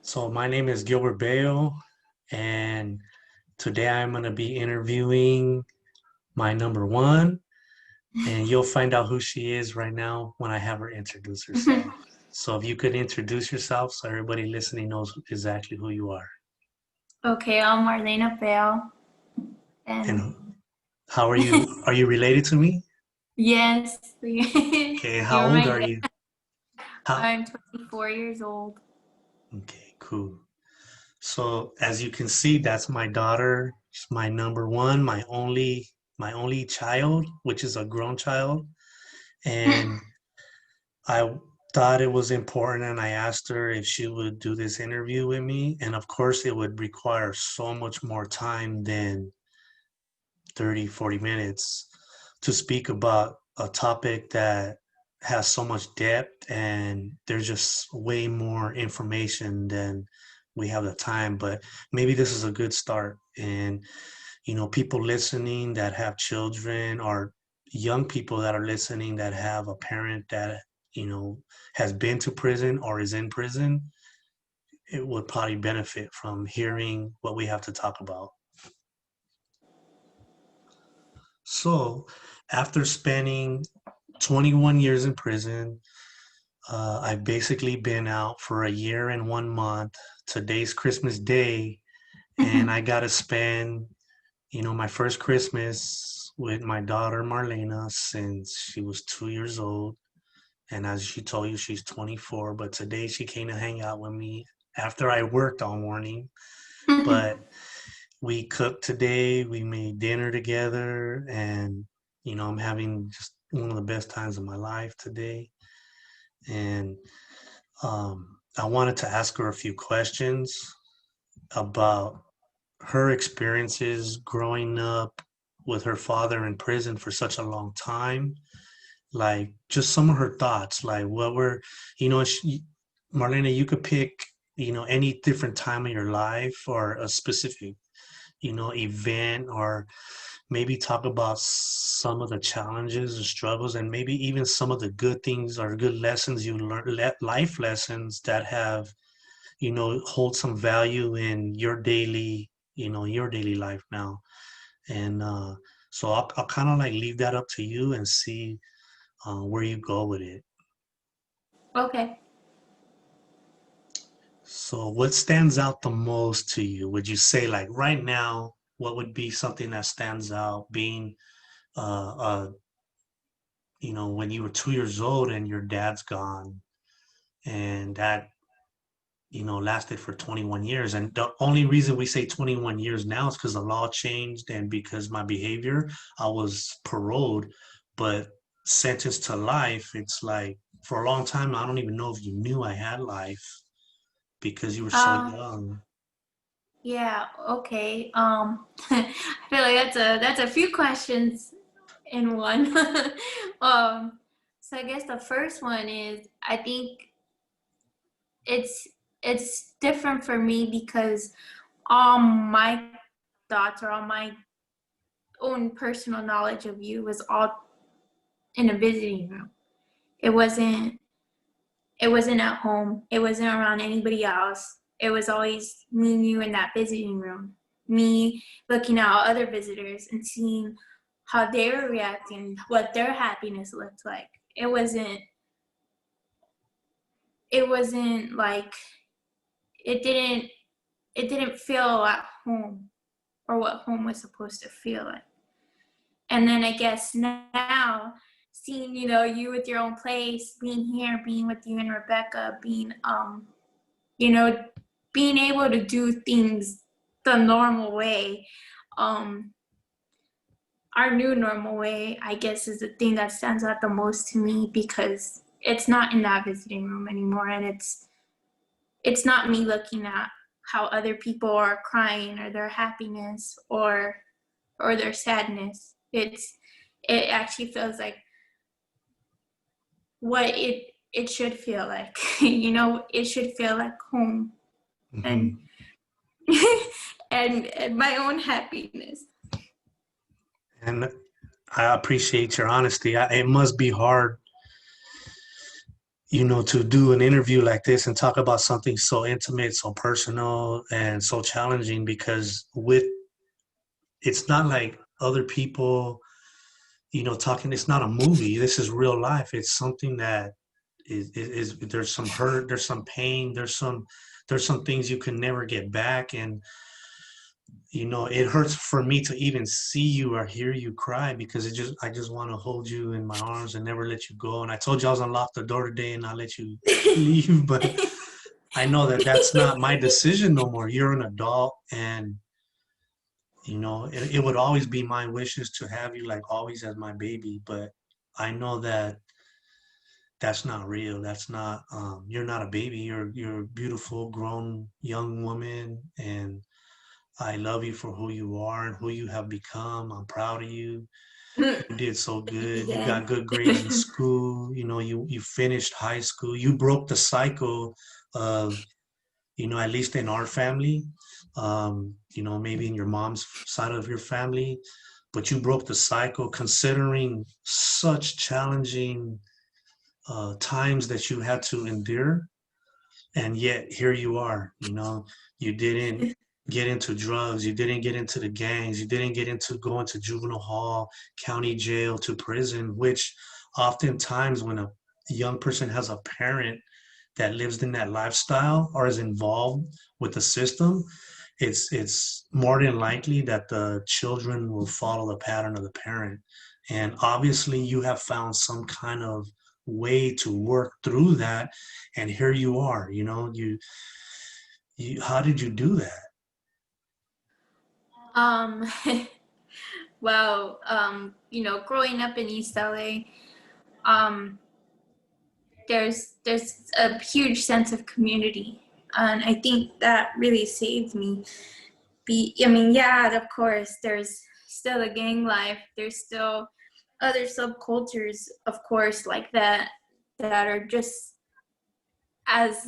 So my name is Gilbert Bale, and today I'm going to be interviewing my number one, and you'll find out who she is right now when I have her introduce herself. So if you could introduce yourself so everybody listening knows exactly who you are. Okay, I'm Marlena Bell, and And how are you? Are you related to me? yes, Okay, how you're old my are dad. you? How? I'm 24 years old. Okay, cool. So as you can see, that's my daughter. She's my number one, my only child, which is a grown child. And I thought it was important and I asked her if she would do this interview with me. And of course, it would require so much more time than 30, 40 minutes to speak about a topic that has so much depth and there's just way more information than we have the time. But maybe this is a good start. And, people listening that have children or young people that are listening that have a parent that, you know, has been to prison or is in prison, it would probably benefit from hearing what we have to talk about. So, after spending 21 years in prison, I've basically been out for a year and 1 month. Today's Christmas Day, and I got to spend, my first Christmas with my daughter Marlena since she was 2 years old. And as she told you, she's 24. But today she came to hang out with me after I worked all morning. But we cooked today, we made dinner together, and, I'm having just one of the best times of my life today. And I wanted to ask her a few questions about her experiences growing up with her father in prison for such a long time, like just some of her thoughts, like what were, Marlena, you could pick, any different time of your life or a specific, event, or maybe talk about some of the challenges and struggles and maybe even some of the good things or good lessons you learned, life lessons that have, hold some value in your daily life now. And so I'll kind of like leave that up to you and see where you go with it. Okay. So what stands out the most to you? Would you say like right now, what would be something that stands out being uh, when you were 2 years old and your dad's gone and that, lasted for 21 years. And the only reason we say 21 years now is because the law changed and because my behavior, I was paroled, but sentenced to life. It's like for a long time, I don't even know if you knew I had life because you were so Uh, young. yeah. Okay. I feel like that's a few questions in one. um, so I guess the first one is I think it's it's different for me because all my thoughts or all my own personal knowledge of you was all in a visiting room. It wasn't it wasn't at home. It wasn't around anybody else. It was always me and you in that visiting room. Me looking at other visitors and seeing how they were reacting, what their happiness looked like. It wasn't like it didn't it didn't feel at home or what home was supposed to feel like. And then I guess now seeing, you with your own place, being here, being with you and Rebecca, you know, being able to do things the normal way, um, our new normal way, I guess, is the thing that stands out the most to me because it's not in that visiting room anymore, and it's not me looking at how other people are crying or their happiness or their sadness. It actually feels like what it should feel like. It should feel like home and Hmm. and my own happiness. And I appreciate your honesty. It must be hard, to do an interview like this and talk about something so intimate, so personal, and so challenging because with it's not like other people, talking. It's not a movie. This is real life. It's something that is there's some hurt, there's some pain, there's some things you can never get back, and it hurts for me to even see you or hear you cry because I just want to hold you in my arms and never let you go. And I told you I was gonna lock the door today and not let you leave, but I know that that's not my decision no more. You're an adult, and it would always be my wishes to have you like always as my baby, but I know that that's not real. That's not you're not a baby. You're a beautiful grown young woman, and I love you for who you are and who you have become. I'm proud of you. You did so good. You got Again. good grades in school. You finished high school. You broke the cycle of, at least in our family, maybe in your mom's side of your family, but you broke the cycle considering such challenging times that you had to endure, and yet here you are. You didn't get into drugs, you didn't get into the gangs, you didn't get into going to juvenile hall, county jail, to prison, which oftentimes when a young person has a parent that lives in that lifestyle or is involved with the system, it's more than likely that the children will follow the pattern of the parent. And obviously you have found some kind of way to work through that, and here you are. You how did you do that? um well, growing up in East LA, um there's a huge sense of community, and I think that really saved me. I mean, yeah, of course there's still a gang life, there's still other subcultures, of course, like that are just as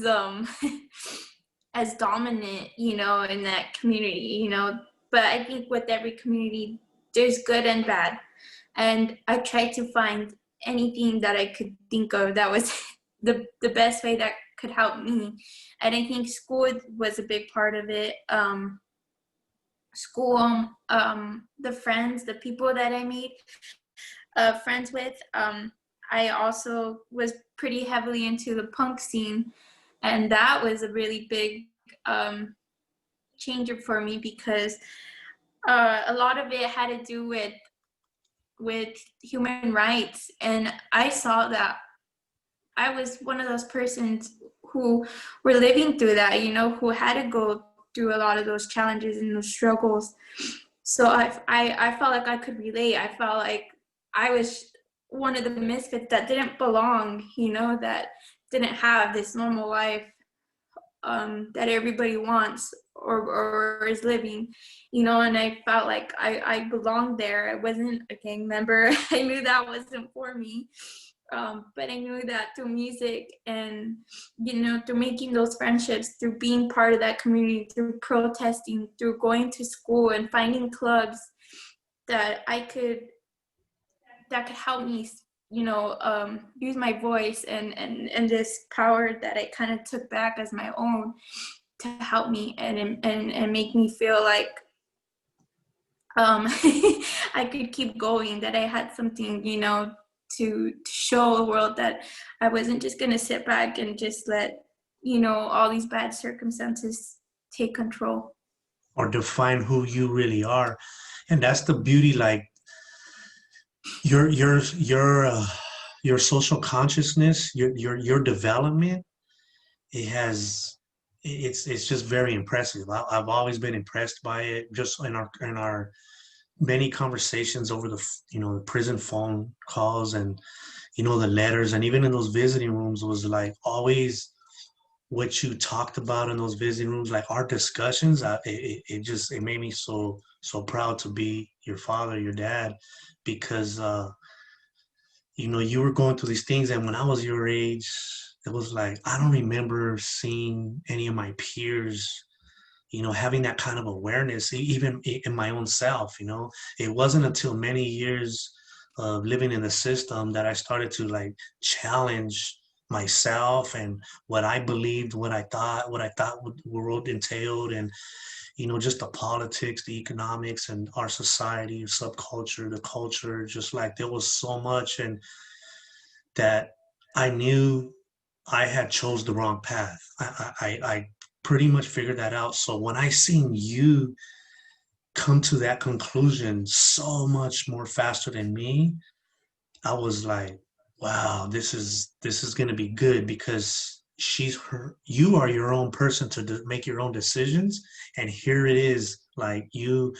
as dominant, in that community, but I think with every community there's good and bad, and I tried to find anything that I could think of that was the best way that could help me. And I think school was a big part of it. School, the friends, the people that I made friends with. I also was pretty heavily into the punk scene, and that was a really big changer for me because a lot of it had to do with human rights, and I saw that I was one of those persons who were living through that, who had to go through a lot of those challenges and those struggles. So I felt like I could relate. I felt like I was one of the misfits that didn't belong, that didn't have this normal life that everybody wants or is living, and I felt like I belonged there. I wasn't a gang member. I knew that wasn't for me. But I knew that through music and, through making those friendships, through being part of that community, through protesting, through going to school and finding clubs that that could help me, use my voice and this power that I kind of took back as my own to help me and make me feel like I could keep going, that I had something, to show the world that I wasn't just going to sit back and just let, all these bad circumstances take control. Or define who you really are? And that's the beauty, like your social consciousness, your development. It's just very impressive. I've always been impressed by it, just in our many conversations over the prison phone calls, and the letters, and even in those visiting rooms, was like always what you talked about in those visiting rooms, like our discussions. It made me so proud to be your father, your dad, because you were going through these things, and when I was your age, it was like I don't remember seeing any of my peers, having that kind of awareness, even in my own self. It wasn't until many years of living in the system that I started to like challenge myself and what I believed, what I thought the world entailed, and just the politics, the economics, and our society, subculture, the culture. Just like there was so much, and that I knew I had chose the wrong path. I pretty much figured that out. So when I seen you come to that conclusion so much more faster than me, I was like, wow, this is gonna be good because you are your own person to make your own decisions, and here it is, like you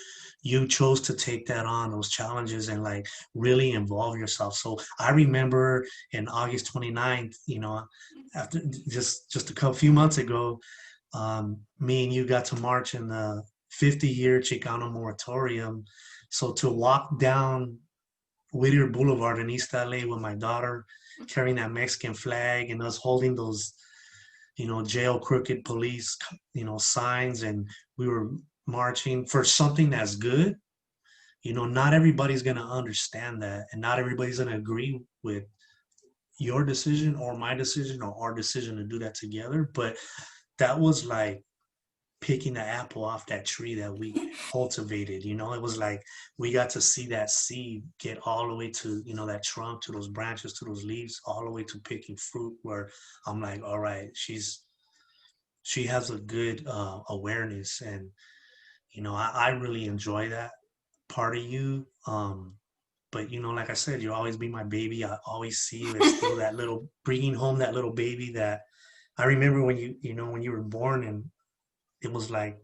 chose to take that on, those challenges, and like really involve yourself. So I remember in August 29th, after just a couple few months ago, me and you got to march in the 50-year Chicano moratorium. So to walk down Whittier Boulevard in East LA with my daughter carrying that Mexican flag and us holding those, jail crooked police, signs, and we were marching for something that's good. Not everybody's going to understand that, and not everybody's going to agree with your decision or my decision or our decision to do that together. But that was like picking the apple off that tree that we cultivated. It was like we got to see that seed get all the way to, that trunk, to those branches, to those leaves, all the way to picking fruit, where I'm like, all right, she has a good awareness. And I really enjoy that part of you. But like I said, you always be my baby. I always see you as still that little, bringing home that little baby that I remember when when you were born, and it was like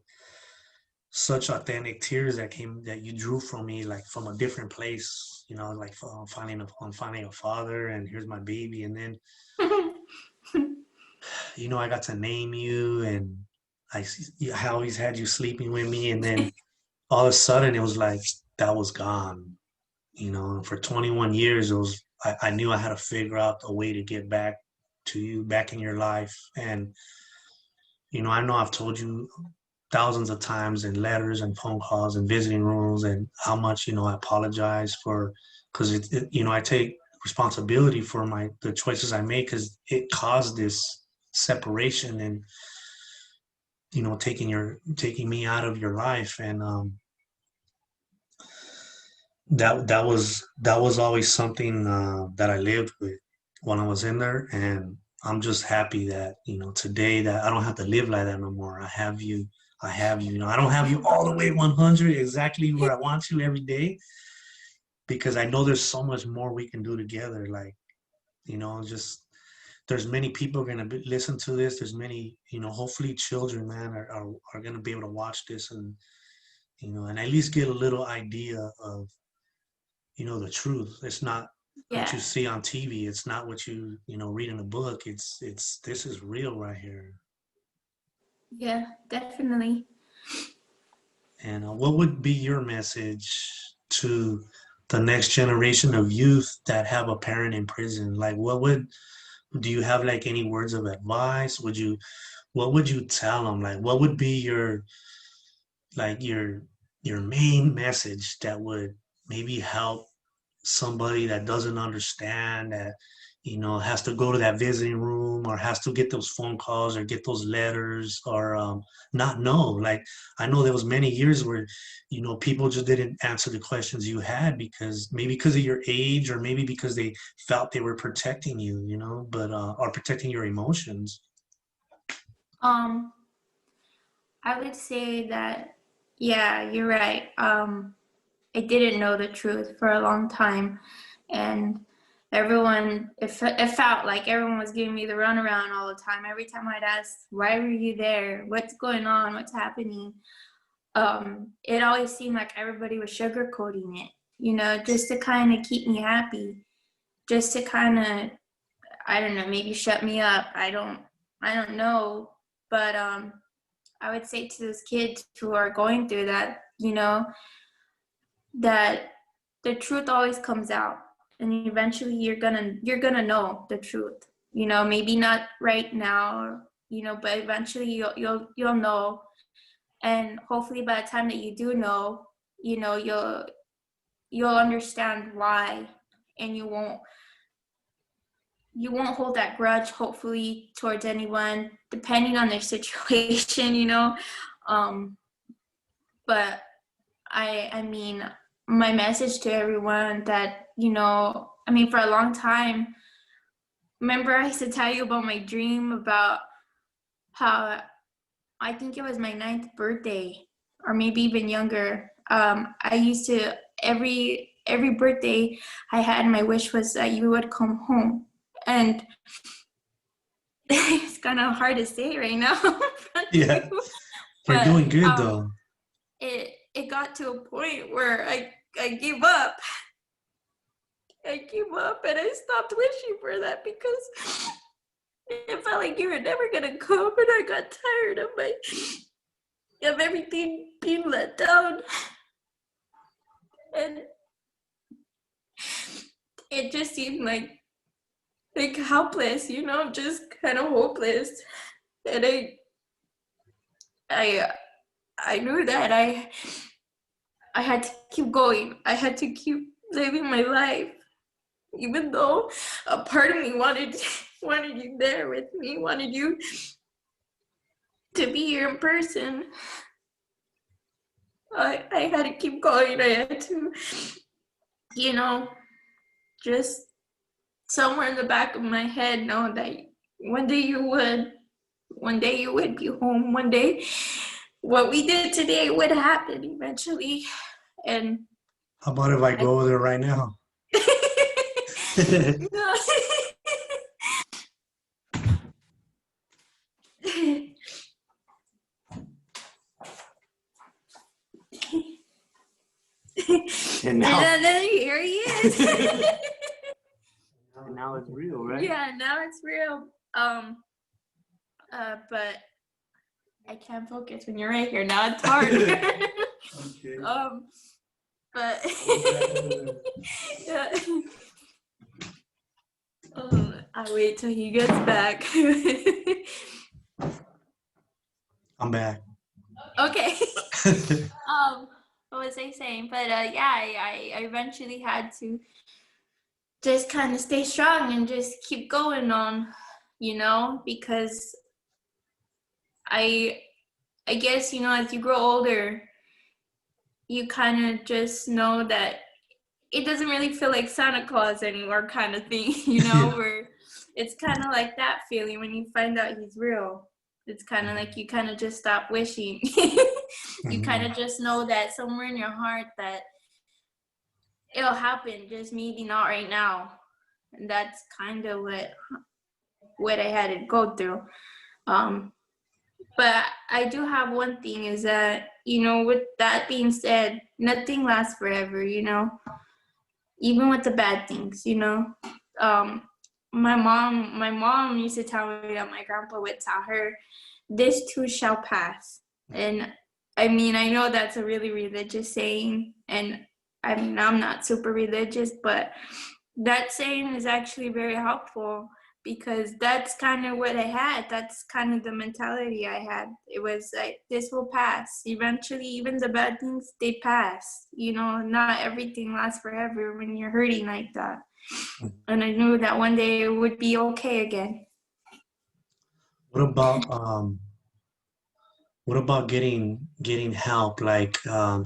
such authentic tears that you drew from me, like from a different place, like I'm finding a father, and here's my baby. And then I got to name you, and I always had you sleeping with me, and then all of a sudden it was like that was gone. And for 21 years, I knew I had to figure out a way to get back to you, back in your life. And I know I've told you thousands of times in letters and phone calls and visiting rooms, and how much I apologize for, because I take responsibility for the choices I make, because it caused this separation, and taking me out of your life. And that was always something that I lived with when I was in there. And I'm just happy that today that I don't have to live like that no more. I have you. I don't have you all the way 100 exactly where I want you every day, because I know there's so much more we can do together. Like, just there's many people going to listen to this. There's many, hopefully children, man, are going to be able to watch this, and at least get a little idea of, the truth. It's not what Yeah, you see on TV. It's not what read in a book. It's this is real right here. yeah, definitely. And what would be your message to the next generation of youth that have a parent in prison? Like, do you have like any words of advice? What would you tell them? Like, what would be like your main message that would maybe help somebody that doesn't understand, that has to go to that visiting room, or has to get those phone calls or get those letters, or not know. Like, I know there was many years where people just didn't answer the questions you had, because of your age, or maybe because they felt they were protecting you, but or protecting your emotions. Um, I would say that, yeah, you're right. I didn't know the truth for a long time, and it felt like everyone was giving me the runaround all the time. Every time I'd ask, why were you there? What's going on? What's happening? It always seemed like everybody was sugarcoating it, just to kind of keep me happy, just to kind of, I don't know, maybe shut me up. I don't know, but I would say to those kids who are going through that, that the truth always comes out, and eventually you're gonna know the truth. Maybe not right now, but eventually you'll know, and hopefully by the time that you do know, you'll understand why, and you won't hold that grudge, hopefully, towards anyone, depending on their situation, you know. But I mean, my message to everyone that, you know, I mean, for a long time, remember I used to tell you about my dream about how I think it was my 9th birthday, or maybe even younger. I used to every birthday I had, my wish was that you would come home, and it's kind of hard to say right now in front of Yeah, you, you're but doing good though. it got to a point where I gave up. I gave up and I stopped wishing for that because it felt like you were never gonna come, and I got tired of everything being let down, and it just seemed like helpless, you know, just kind of hopeless. And I I knew that I had to keep going. I had to keep living my life, even though a part of me wanted you there with me, wanted you to be here in person. I had to keep going. I had to, you know, just somewhere in the back of my head know that one day you would. One day you would be home. One day what we did today would happen eventually. And How about if I I go over there right now? no. And And now, then here he is. and now it's real, right? Yeah, now it's real. But I can't focus when you're right here. Now it's hard. Okay. But yeah. I'll wait till he gets back. I'm back. Okay. What was I saying? But yeah, I eventually had to just kind of stay strong and just keep going on, you know, because I I guess, you know, as you grow older, you kind of just know that it doesn't really feel like Santa Claus anymore, kind of thing, you know, Yeah. where it's kind of like that feeling when you find out he's real. It's kind of like you kind of just stop wishing. You kind Mhm. of just know that somewhere in your heart that it'll happen, just maybe not right now. And that's kind of what I had to go through. Um, but I do have one thing is that, you know, with that being said, nothing lasts forever, you know, even with the bad things, you know. Um, my mom used to tell me that my grandpa would tell her, this too shall pass. And I mean, I know that's a really religious saying, and I mean, I'm not super religious, but that saying is actually very helpful because that's kind of what I had. That's kind of the mentality I had. It was like, this will pass. Eventually, even the bad things, they pass. You know, not everything lasts forever when you're hurting like that. And I knew that one day it would be okay again. What about getting help like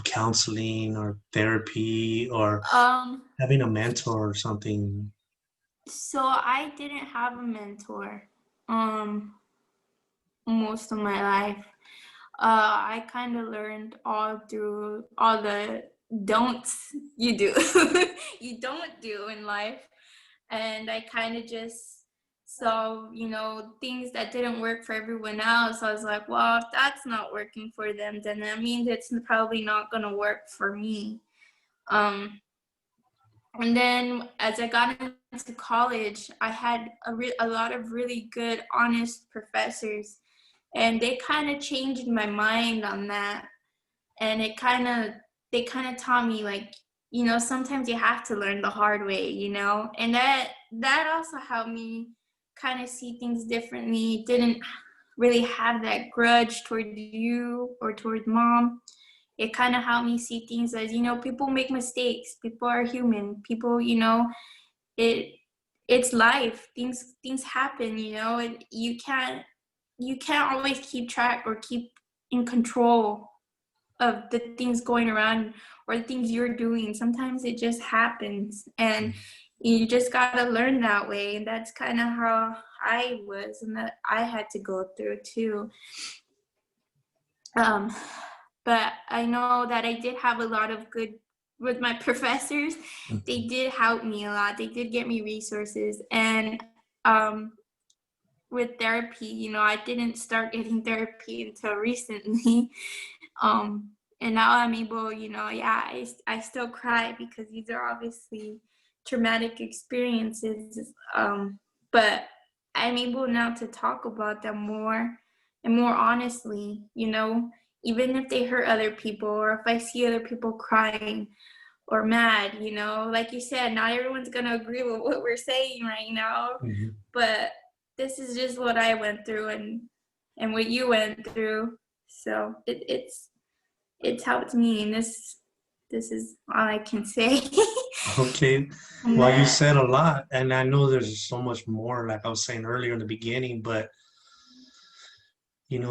counseling or therapy or Um, having a mentor or something? so I didn't have a mentor most of my life. I kind of learned all through all the don'ts you do, you don't do in life. And I kind of just saw, you know, things that didn't work for everyone else. I was like, well, if that's not working for them, then that means it's probably not going to work for me. Um, and then as I got into college, I had a lot of really good, honest professors, and they kind of changed my mind on that. And they kind of taught me, like, you know, sometimes you have to learn the hard way, you know. And that also helped me kind of see things differently. Didn't really have that grudge toward you or toward mom. It kind of helped me see things as, you know, people make mistakes, people are human, people, you know, it it's life. Things happen, and you can't always keep track or keep in control of the things going around or the things you're doing. Sometimes it just happens, and you just gotta learn that way. And that's kind of how I was, and that I had to go through too. Um, but I know that I did have a lot of good with my professors. They did help me a lot. They did get me resources, and um, with therapy, I didn't start getting therapy until recently. And now I'm able, yeah, I still cry because these are obviously traumatic experiences. But I'm able now to talk about them more and more honestly, even if they hurt other people or if I see other people crying or mad, like you said, not everyone's going to agree with what we're saying right now, Mhm. but this is just what I went through and what you went through. So it's helped me, and this is all I can say. Okay. On Well, you that. said a lot, and I know there's so much more, like I was saying earlier in the beginning, but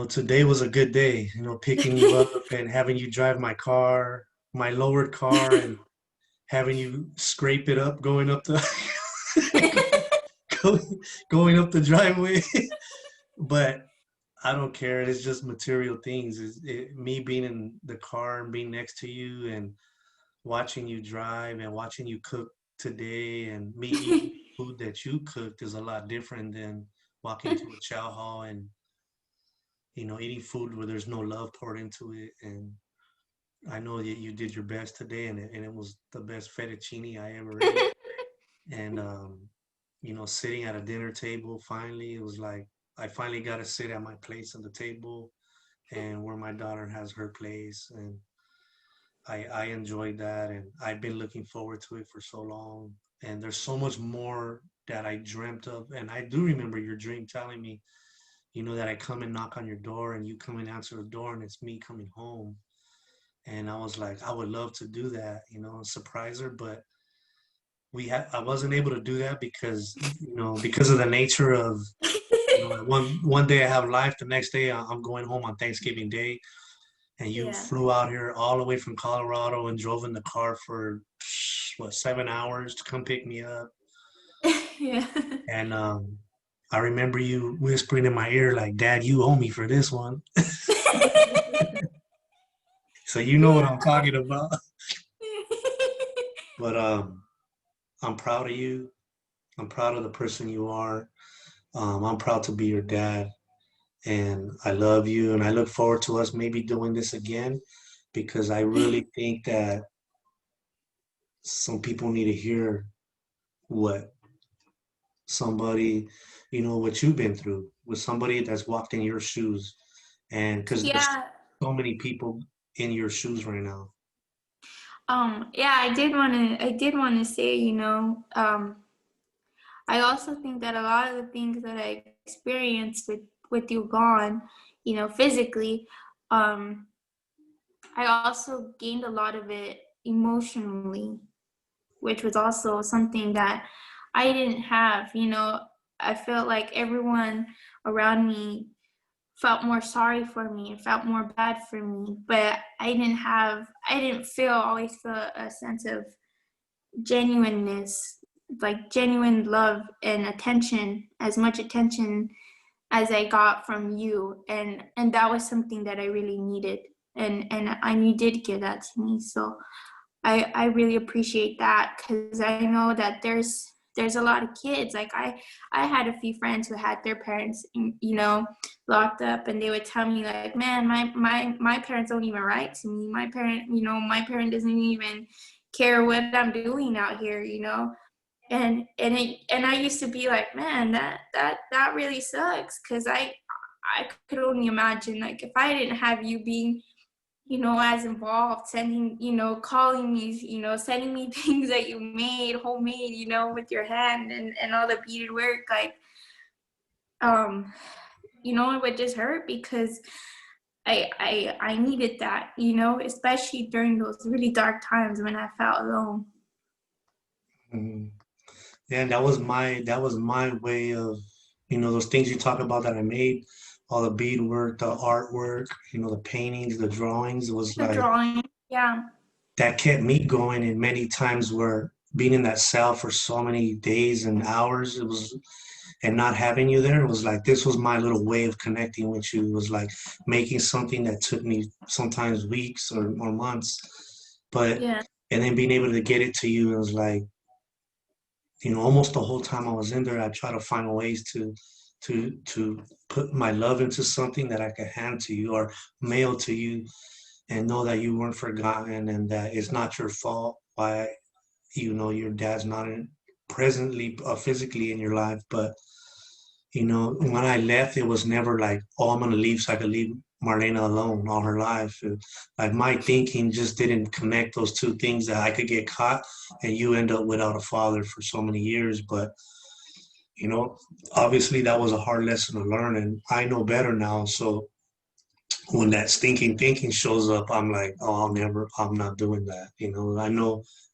today was a good day, picking you up and having you drive my car, my lowered car, and having you scrape it up going up the going, going up the driveway. But I don't care. It's just material things. Me being in the car and being next to you and watching you drive and watching you cook today and me eating food that you cooked is a lot different than walking to a chow hall and eating food where there's no love poured into it. And I know that you did your best today, and it was the best fettuccine I ever ate. And sitting at a dinner table finally, it was like I finally got to sit at my place at the table and where my daughter has her place, and I enjoyed that, and I've been looking forward to it for so long. And there's so much more that I dreamt of, and I do remember your dream telling me, that I come and knock on your door, and you come and answer the door, and it's me coming home. And I was like, I would love to do that, surprise her, but I wasn't able to do that because of the nature of one day I have life, the next day I'm going home on Thanksgiving Day, and you Yeah. flew out here all the way from Colorado and drove in the car for what 7 hours to come pick me up. Yeah. And I remember you whispering in my ear like, "Dad, you owe me for this one." So you know what I'm talking about. But I'm proud of you. I'm proud of the person you are. I'm proud to be your dad, and I love you. And I look forward to us maybe doing this again because I really think that some people need to hear what somebody, what you've been through with somebody that's walked in your shoes. And because there's Yeah. so many people in your shoes right now. Yeah, I did want to say, I also think that a lot of the things that I experienced with you gone, physically, um, I also gained a lot of it emotionally, which was also something that I didn't have. I felt like everyone around me felt more sorry for me and felt more bad for me, but I didn't always feel a sense of genuineness, like genuine love and attention, as much attention as I got from you, and that was something that I really needed, and you did give that to me. So I really appreciate that, because I know that there's a lot of kids. Like I had a few friends who had their parents, locked up, and they would tell me like, man, my parents don't even write to me. My parent doesn't even care what I'm doing out here, and I used to be like, man, that really sucks, because I could only imagine, like, if I didn't have you being, as involved, sending, calling me, sending me things that you made, homemade, with your hand, and all the beaded work, like, um, it would just hurt, because I needed that, especially during those really dark times when I felt alone. Mhm. Yeah, that was my way of, those things you talk about that I made, all the beadwork, the artwork, the paintings, the drawings. It was The like drawing. Yeah. that kept me going. And many times where being in that cell for so many days and hours, it was, and not having you there, it was like this was my little way of connecting with you. It was like making something that took me sometimes weeks or months, but Yeah. and then being able to get it to you, it was like, almost the whole time I was in there, I try to find ways to put my love into something that I could hand to you or mail to you, and know that you weren't forgotten and that it's not your fault why your dad's not presently physically in your life. But when I left, it was never like, oh, I'm gonna leave so I could leave Marlena alone all her life. Like my thinking just didn't connect those two things, that I could get caught and you end up without a father for so many years. But you know, obviously that was a hard lesson to learn, and I know better now. So when that stinking thinking shows up, I'm like, oh, I'm not doing that.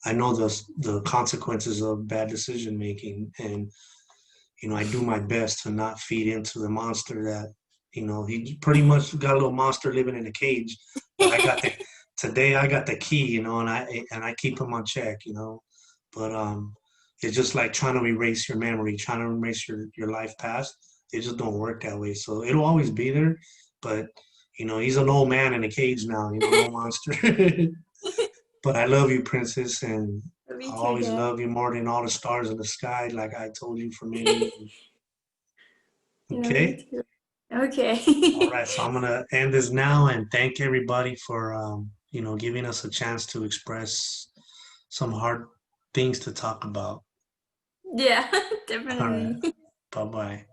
I know the consequences of bad decision making, and I do my best to not feed into the monster that, he pretty much got a little monster living in a cage. But today I got the key, and I keep him on check. But it's just like trying to erase your memory, trying to erase your life past. It just don't work that way. So it'll always be there, but he's an old man in a cage now. No monster. But I love you, Princess, and Me I'll too, always Dad. love you more than all the stars in the sky, like I told you for many years. Yeah, me Okay. too. All Okay. right. So I'm gonna end this now and thank everybody for giving us a chance to express some hard things to talk about. Yeah, All right. definitely. Bye bye.